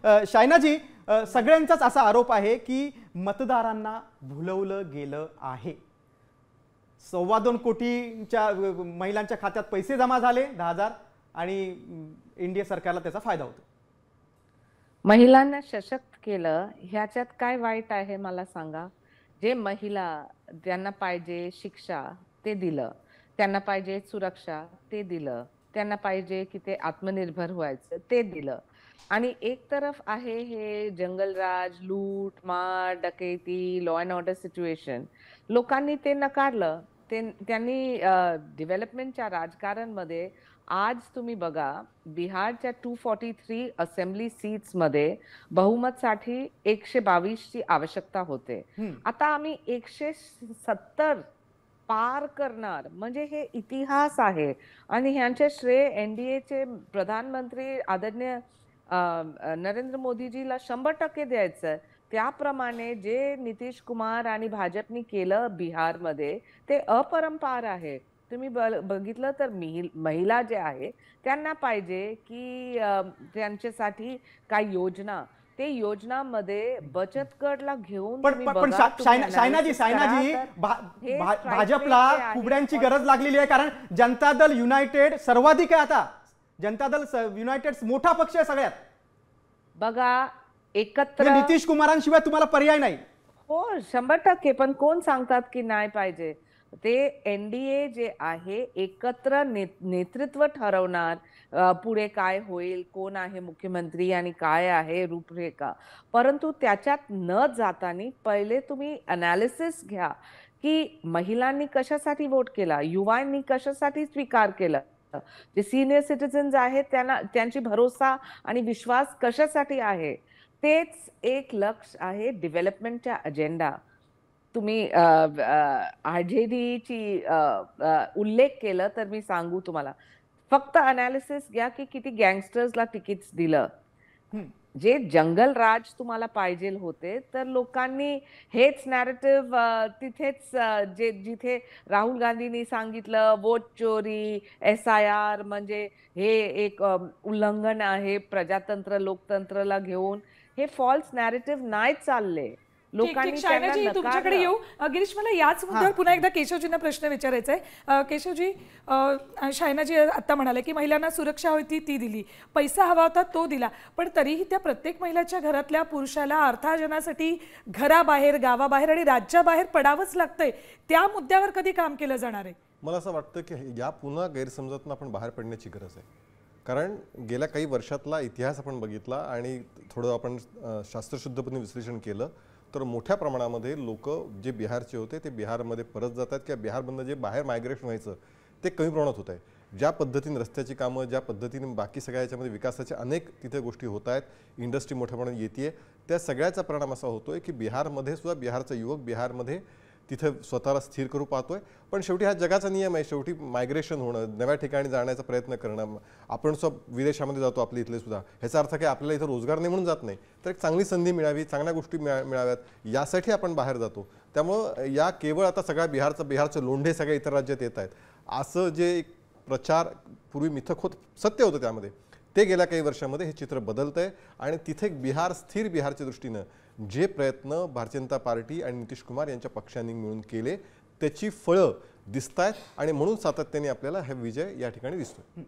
शायनाजी, सगळ्यांचाच असा आरोप आहे की मतदारांना भुलवलं गेलं आहे. 2.25 कोटींच्या महिलांच्या खात्यात पैसे जमा झाले 10,000 आणि इंडिया सरकारला त्याचा फायदा होतो. महिलांना सशक्त केलं ह्याच्यात काय वाईट आहे मला सांगा. जे महिला त्यांना पाहिजे शिक्षा ते दिलं, त्यांना पाहिजे सुरक्षा ते दिलं, त्यांना पाहिजे की ते आत्मनिर्भर व्हायचं ते दिलं. आणि एक तरफ आहे हे जंगलराज, लूट मार, डकैती, लॉ अँड ऑर्डर सिच्युएशन. लोकांनी ते नकारलं. त्यांनी डेव्हलपमेंटच्या राजकारणमध्ये आज तुम्ही बघा बिहारच्या 243 असेंब्ली सीट्स मध्ये बहुमतसाठी 122 ची आवश्यकता होते. आता आम्ही 170 पार करणार म्हणजे हे इतिहास आहे. आणि ह्यांचे श्रेय एनडीएचे प्रधानमंत्री आदरणीय नरेंद्र मोदीजीला 100% द्यायचं. त्याप्रमाणे जे नितीश कुमार आणि भाजपनी केलं बिहारमध्ये ते अपरंपार आहे. तुम्ही बघितलं तर महिला जे आहे त्यांना पाहिजे की त्यांच्यासाठी काय योजना, ते योजनामध्ये बचत गटला घेऊन पण शायनाजी भाजपला कुबड्यांची गरज लागलेली आहे. कारण जनता दल युनायटेड सर्वाधिक आहे. आता जनता दल युनायटेड मोठा पक्ष आहे सगळ्यात. बघा एकत्र नितीश कुमारांशिवाय तुम्हाला पर्याय नाही. हो 100%. पण कोण सांगतात की नाही पाहिजे. ते एनडीए जे आहे एकत्र नेतृत्व ठरवणार पुढे काय होईल, कोण आहे मुख्यमंत्री आणि काय आहे रूपरेखा. परंतु त्याच्यात न जाताना पहिले तुम्ही अनालिसिस घ्या की महिलांनी कशासाठी वोट केला, युवांनी कशासाठी स्वीकार केला, जे सिनियर सिटीजन्स आहेत त्यांना त्यांची भरोसा आणि विश्वास कशासाठी आहे. तेच एक लक्ष आहे डेव्हलपमेंटच्या अजेंडा. तुम्ही आरजेडीची उल्लेख केलं तर मी सांगू तुम्हाला फक्त अनालिसिस घ्या की किती गँगस्टर्सला तिकीट्स दिलं. जे जंगल राज तुम्हाला पाहिजे होते तर लोकांनी हेच नॅरेटिव्ह तिथेच जिथे राहुल गांधींनी सांगितलं वोट चोरी, SIR म्हणजे हे एक उल्लंघन आहे प्रजातंत्र लोकतंत्रला घेऊन, हे फॉल्स नॅरेटिव्ह नाही चालले. शायनाजी तुमच्याकडे येऊ. गिरीश मला याच मुद्द्यावर पुन्हा एकदा केशवजींना प्रश्न विचारायचा आहे. केशवजी, शायनाजी आता म्हणाले की महिलांना सुरक्षा होती ती दिली, पैसा हवा होता तो दिला, पण तरीही त्या प्रत्येक महिलाच्या घरातल्या पुरुषाला अर्थार्जनासाठी घराबाहेर, गावाबाहेर आणि राज्याबाहेर पडावंच लागतंय. त्या मुद्द्यावर कधी काम केलं जाणार आहे? मला असं वाटतं की या पुन्हा गैरसमजातून आपण बाहेर पडण्याची गरज आहे. कारण गेल्या काही वर्षातला इतिहास आपण बघितला आणि थोडं आपण शास्त्रशुद्धपणे विश्लेषण केलं तर मोठ्या प्रमाणामध्ये लोक जे बिहारचे होते ते बिहारमध्ये परत जातात किंवा बिहारमधनं जे बाहेर मायग्रेशन व्हायचं ते कमी प्रमाणात होत आहे. ज्या पद्धतीने रस्त्याची कामं, ज्या पद्धतीने बाकी सगळ्या याच्यामध्ये विकासाच्या अनेक तिथे गोष्टी होत आहेत, इंडस्ट्री मोठ्या प्रमाणात येते, त्या सगळ्याचा परिणाम असा होतोय की बिहारमध्ये सुद्धा बिहारचा युवक बिहारमध्ये तिथे स्वतःला स्थिर करू पाहतोय. पण शेवटी हा जगाचा नियम आहे. शेवटी मायग्रेशन होणं, नव्या ठिकाणी जाण्याचा प्रयत्न करणं. आपण विदेशामध्ये जातो आपल्या इथले सुद्धा, ह्याचा अर्थ काय आपल्याला इथं रोजगार नाही म्हणून जात नाही, तर एक चांगली संधी मिळावी, चांगल्या गोष्टी मिळाव्यात यासाठी आपण बाहेर जातो. त्यामुळं या केवळ आता सगळ्या बिहारचं लोंढे सगळ्या इतर राज्यात येत आहेत असं जे एक प्रचार पूर्वी मिथक होत सत्य होतं त्यामध्ये, ते गेल्या काही वर्षामध्ये हे चित्र बदलतंय. आणि तिथे बिहार स्थिर बिहारच्या दृष्टीनं जे प्रयत्न भारतीय जनता पार्टी आणि नितीश कुमार यांच्या पक्षांनी मिळून केले त्याची फळं दिसत आहेत आणि म्हणून सातत्याने आपल्याला हा विजय या ठिकाणी दिसतोय.